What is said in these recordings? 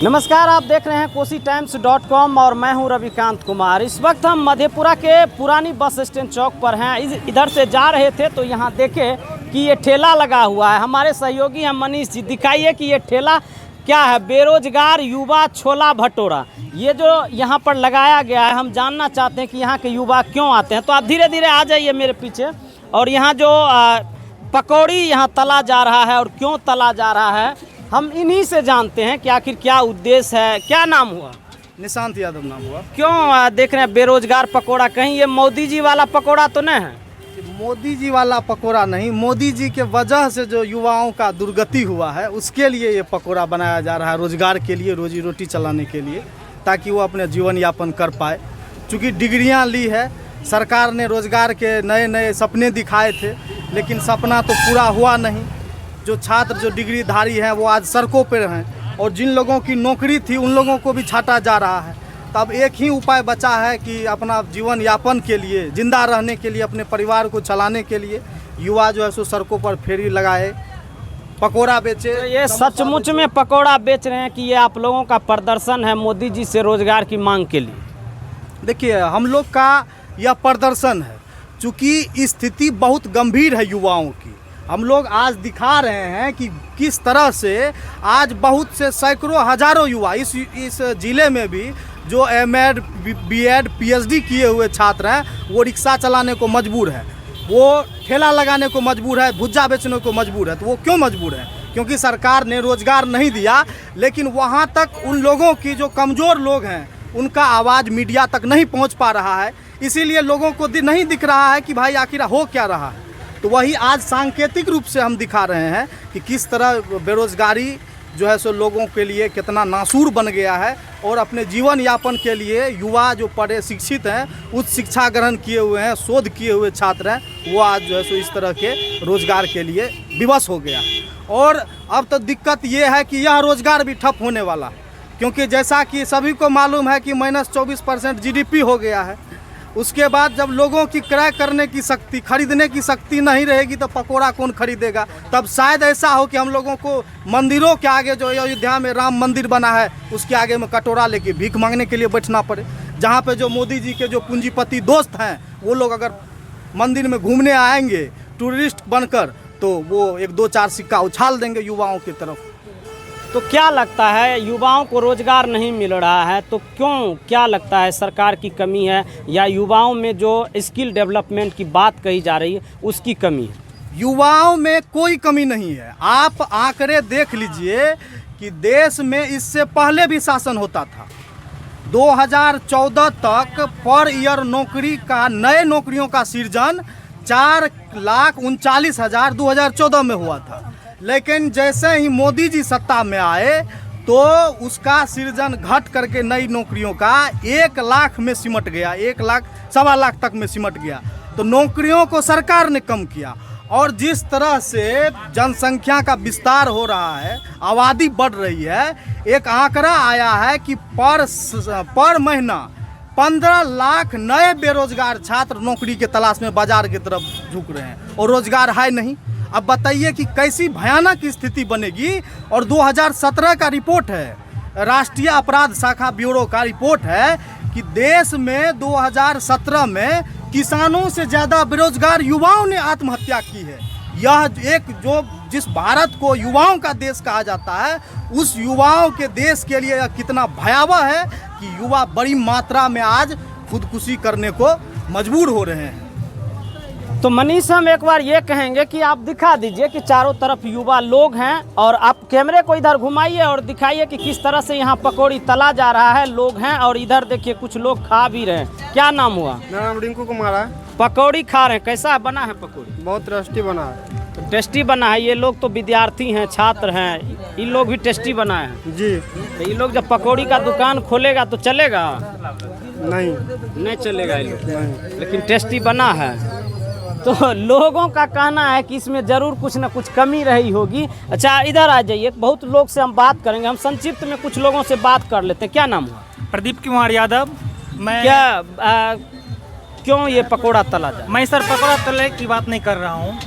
नमस्कार, आप देख रहे हैं KosiTimes.com और मैं हूं रविकांत कुमार। इस वक्त हम मधेपुरा के पुरानी बस स्टैंड चौक पर हैं। इधर से जा रहे थे तो यहां देखे कि ये ठेला लगा हुआ है। हमारे सहयोगी हैं मनीष जी। दिखाइए कि ये ठेला क्या है। बेरोजगार युवा छोला भटूरा, ये जो यहाँ पर लगाया गया है, हम जानना चाहते हैं कि यहाँ के युवा क्यों आते हैं। तो आप धीरे धीरे आ जाइए मेरे पीछे। और यहाँ जो पकौड़ी यहाँ तला जा रहा है और क्यों तला जा रहा है, हम इन्हीं से जानते हैं कि आखिर क्या उद्देश्य है। क्या नाम हुआ? निशांत यादव नाम हुआ। क्यों देख रहे हैं बेरोजगार पकोड़ा? कहीं ये मोदी जी वाला पकोड़ा तो नहीं है? मोदी जी वाला पकोड़ा नहीं, मोदी जी के वजह से जो युवाओं का दुर्गति हुआ है उसके लिए ये पकोड़ा बनाया जा रहा है, रोजगार के लिए, रोजी रोटी चलाने के लिए, ताकि वो अपने जीवन यापन कर पाए। चूँकि डिग्रियाँ ली है, सरकार ने रोजगार के नए नए सपने दिखाए थे, लेकिन सपना तो पूरा हुआ नहीं। जो छात्र जो डिग्रीधारी हैं वो आज सड़कों पर हैं, और जिन लोगों की नौकरी थी उन लोगों को भी छांटा जा रहा है। तब एक ही उपाय बचा है कि अपना जीवन यापन के लिए, जिंदा रहने के लिए, अपने परिवार को चलाने के लिए युवा जो है सो सड़कों पर फेरी लगाए, पकोड़ा बेचे। तो ये सचमुच में पकोड़ा बेच रहे हैं कि ये आप लोगों का प्रदर्शन है मोदी जी से रोजगार की मांग के लिए? देखिए, हम लोग का यह प्रदर्शन है, चूँकि स्थिति बहुत गंभीर है युवाओं की। हम लोग आज दिखा रहे हैं कि किस तरह से आज बहुत से सैकड़ों हजारों युवा इस ज़िले में भी जो एमएड, बीएड, पीएचडी किए हुए छात्र हैं, वो रिक्शा चलाने को मजबूर है, वो ठेला लगाने को मजबूर है, भुज्जा बेचने को मजबूर है। तो वो क्यों मजबूर है? क्योंकि सरकार ने रोजगार नहीं दिया। लेकिन वहाँ तक उन लोगों की जो कमज़ोर लोग हैं उनका आवाज़ मीडिया तक नहीं पहुँच पा रहा है। इसीलिए लोगों को नहीं दिख रहा है कि भाई आखिर हो क्या रहा है। तो वही आज सांकेतिक रूप से हम दिखा रहे हैं कि किस तरह बेरोजगारी जो है सो लोगों के लिए कितना नासूर बन गया है, और अपने जीवन यापन के लिए युवा जो पढ़े शिक्षित हैं, उच्च शिक्षा ग्रहण किए हुए हैं, शोध किए हुए छात्र हैं, वो आज जो है सो इस तरह के रोजगार के लिए विवश हो गया। और अब तो दिक्कत ये है कि यह रोजगार भी ठप होने वाला है, क्योंकि जैसा कि सभी को मालूम है कि -24% GDP हो गया है। उसके बाद जब लोगों की क्रय करने की शक्ति, खरीदने की शक्ति नहीं रहेगी तो पकोड़ा कौन खरीदेगा? तब शायद ऐसा हो कि हम लोगों को मंदिरों के आगे, जो अयोध्या में राम मंदिर बना है, उसके आगे में कटोरा लेके भीख मांगने के लिए बैठना पड़े। जहाँ पे जो मोदी जी के जो पूंजीपति दोस्त हैं, वो लोग अगर मंदिर में घूमने आएंगे टूरिस्ट बनकर, तो वो 1-2-4 सिक्का उछाल देंगे युवाओं की तरफ। तो क्या लगता है, युवाओं को रोजगार नहीं मिल रहा है तो क्यों? क्या लगता है, सरकार की कमी है या युवाओं में जो स्किल डेवलपमेंट की बात कही जा रही है उसकी कमी है? युवाओं में कोई कमी नहीं है। आप आंकड़े देख लीजिए कि देश में इससे पहले भी शासन होता था। 2014 तक पर ईयर नौकरी का, नए नौकरियों का सृजन 4,39,000 2014 में हुआ था। लेकिन जैसे ही मोदी जी सत्ता में आए तो उसका सृजन घट करके नई नौकरियों का 1 लाख में सिमट गया, 1 लाख 1.25 लाख तक में सिमट गया। तो नौकरियों को सरकार ने कम किया। और जिस तरह से जनसंख्या का विस्तार हो रहा है, आबादी बढ़ रही है, एक आंकड़ा आया है कि पर महीना 15 लाख नए बेरोजगार छात्र नौकरी के तलाश में बाजार की तरफ झुक रहे हैं, और रोजगार है नहीं। अब बताइए कि कैसी भयानक स्थिति बनेगी। और 2017 का रिपोर्ट है, राष्ट्रीय अपराध शाखा ब्यूरो का रिपोर्ट है कि देश में 2017 में किसानों से ज़्यादा बेरोजगार युवाओं ने आत्महत्या की है। यह एक जो जिस भारत को युवाओं का देश कहा जाता है, उस युवाओं के देश के लिए कितना भयावह है कि युवा बड़ी मात्रा में आज खुदकुशी करने को मजबूर हो रहे हैं। तो मनीष, हम एक बार ये कहेंगे कि आप दिखा दीजिए कि चारों तरफ युवा लोग हैं, और आप कैमरे को इधर घुमाइए और दिखाइए कि किस तरह से यहाँ पकौड़ी तला जा रहा है। लोग हैं और इधर देखिए कुछ लोग खा भी रहे हैं। क्या नाम हुआ? मेरा नाम रिंकू कुमार है। पकौड़ी खा रहे हैं, कैसा बना है पकौड़ी? बहुत टेस्टी बना है। तो टेस्टी बना है। ये लोग तो विद्यार्थी हैं, छात्र हैं, इन लोग भी टेस्टी बनाए हैं जी। तो ये लोग जब पकौड़ी का दुकान खोलेगा तो चलेगा? नहीं चलेगा ये लोग, नहीं। लेकिन टेस्टी बना है। तो लोगों का कहना है कि इसमें ज़रूर कुछ ना कुछ कमी रही होगी। अच्छा, इधर आ जाइए, बहुत लोग से हम बात करेंगे। हम संक्षिप्त में कुछ लोगों से बात कर लेते हैं। क्या नाम हुआ? प्रदीप कुमार यादव। मैं क्यों ये पकोड़ा तला जाए? मैं सर पकोड़ा तले की बात नहीं कर रहा हूँ,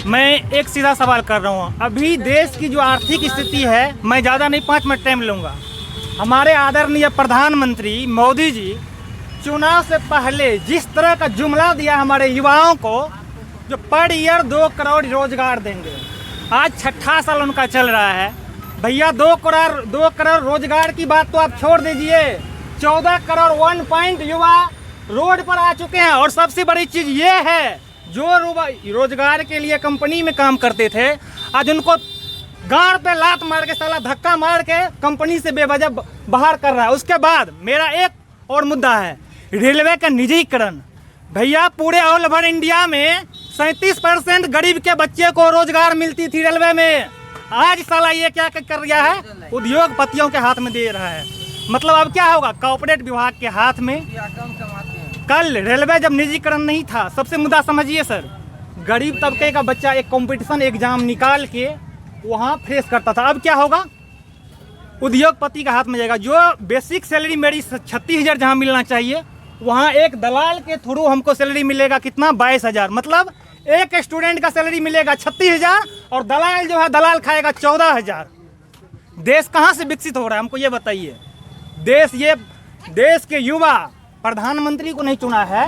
मैं एक सीधा सवाल कर रहा हूँ। अभी देश की जो आर्थिक स्थिति है, मैं ज़्यादा नहीं 5 मिनट टाइम लूँगा। हमारे आदरणीय प्रधानमंत्री मोदी जी चुनाव से पहले जिस तरह का जुमला दिया हमारे युवाओं को, जो पर ईयर 2 करोड़ रोजगार देंगे, आज 6ठा साल उनका चल रहा है। भैया 2 करोड़ रोजगार की बात तो आप छोड़ दीजिए, 14 करोड़ 1 पॉइंट युवा रोड पर आ चुके हैं। और सबसे बड़ी चीज़ ये है, जो रोजगार के लिए कंपनी में काम करते थे, आज उनको गाड़ पे लात मार के, साला धक्का मार के कंपनी से बेवजह बाहर कर रहा है। उसके बाद मेरा एक और मुद्दा है, रेलवे का निजीकरण। भैया पूरे ऑल ओवर इंडिया में 37% गरीब के बच्चे को रोजगार मिलती थी रेलवे में, आज साला ये क्या कर रहा है, उद्योगपतियों के हाथ में दे रहा है। मतलब अब क्या होगा, कॉर्पोरेट विभाग के हाथ में। कल रेलवे जब निजीकरण नहीं था, सबसे मुद्दा समझिए सर, गरीब तबके का बच्चा एक कंपटीशन एग्जाम निकाल के वहाँ फेस करता था। अब क्या होगा, उद्योगपति का हाथ में जाएगा। जो बेसिक सैलरी मेरी 36,000 जहाँ मिलना चाहिए, वहाँ एक दलाल के थ्रू हमको सैलरी मिलेगा कितना, 22,000। मतलब एक स्टूडेंट का सैलरी मिलेगा 36,000 और दलाल जो है, दलाल खाएगा 14,000। देश कहाँ से विकसित हो रहा है, हमको ये बताइए। देश के युवा प्रधानमंत्री को नहीं चुना है,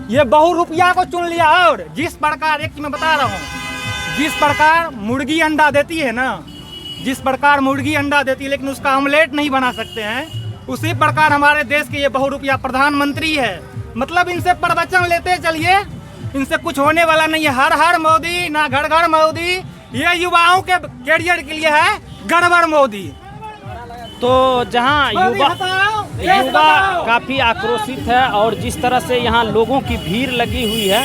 ये बहुरूपिया को चुन लिया। और जिस प्रकार, एक चीज मैं बता रहा हूँ, जिस प्रकार मुर्गी अंडा देती है ना, जिस प्रकार मुर्गी अंडा देती है लेकिन उसका ऑमलेट नहीं बना सकते हैं, उसी प्रकार हमारे देश के ये बहुरूपिया प्रधानमंत्री है। मतलब इनसे प्रवचन लेते चलिए, इनसे कुछ होने वाला नहीं है। हर हर मोदी, ना घर घर मोदी, ये युवाओं के कैरियर के लिए है गड़बड़ मोदी। तो जहां युवा काफ़ी आक्रोशित है और जिस तरह से यहाँ लोगों की भीड़ लगी हुई है,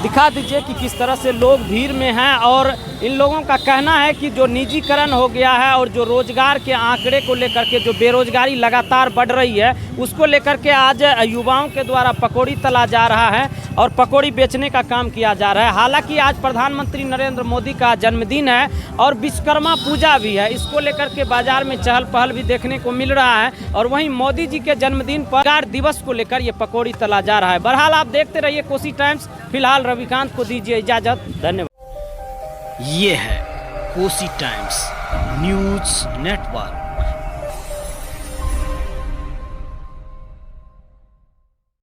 दिखा दीजिए कि किस तरह से लोग भीड़ में हैं। और इन लोगों का कहना है कि जो निजीकरण हो गया है और जो रोजगार के आंकड़े को लेकर के जो बेरोजगारी लगातार बढ़ रही है, उसको लेकर के आज युवाओं के द्वारा पकौड़ी तला जा रहा है और पकौड़ी बेचने का काम किया जा रहा है। हालांकि आज प्रधानमंत्री नरेंद्र मोदी का जन्मदिन है और विश्वकर्मा पूजा भी है, इसको लेकर के बाजार में चहल पहल भी देखने को मिल रहा है। और वहीं मोदी जी के जन्मदिन पर रोजगार दिवस को लेकर ये पकौड़ी तला जा रहा है। बहरहाल आप देखते रहिए कोसी टाइम्स। फिलहाल रविकांत को दीजिए इजाजत, धन्यवाद। ये है कोसी टाइम्स न्यूज़ नेटवर्क।